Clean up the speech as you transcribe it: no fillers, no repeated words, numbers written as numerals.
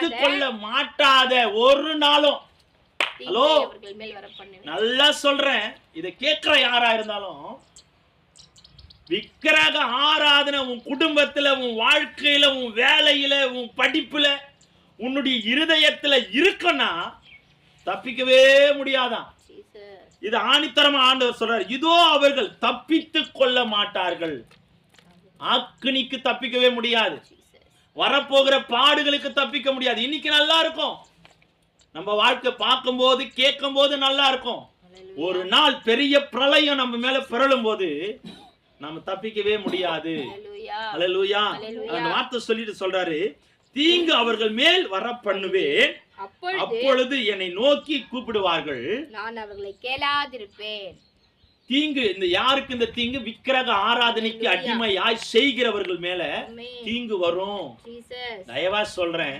தப்பித்துக் கொள்ள மாட்டாத ஒரு நாளும். ஹலோ, நல்லா சொல்றேன், இதை கேட்கிற யாரா இருந்தாலும், விக்கிரக ஆராதனை உன் குடும்பத்துல, உன் வாழ்க்கையில, உன் வேலையில, உன் படிப்புல, உன்னுடைய இருதயத்துல இருக்குன்னா தப்பிக்கவே முடியாதான். இது ஆணித்தரமா ஆண்டவர் சொல்றார். இதோ அவர்கள் தப்பித்துக் கொள்ள மாட்டார்கள். அக்கினிக்கு தப்பிக்கவே முடியாது. வரப்போகிற பாடுகளுக்கு தப்பிக்க முடியாது. இன்னைக்கு நல்லா இருக்கும், நம்ம வாழ்க்கை பார்க்கும் போது கேட்கும் போது நல்லா இருக்கும். ஒரு நாள் பெரிய பிரளயம் நம்ம மேல பிறழும் போது நம்ம தப்பிக்கவே முடியாது. அல்லேலூயா. அந்த வார்த்தை சொல்லிட்டு சொல்றாரு, தீங்கு அவர்கள் மேல் வர பண்ணுவேன், அப்பொழுது என்னை நோக்கி கூப்பிடுவார்கள், நான் அவர்களை கேளாதிருப்பேன். தீங்கு இந்த யாருக்கு இந்த தீங்கு? விக்கிரக ஆராதனைக்கு அடிமையாய் செய்கிறவர்கள் மேல தீங்கு வரும். தயவா சொல்றேன்,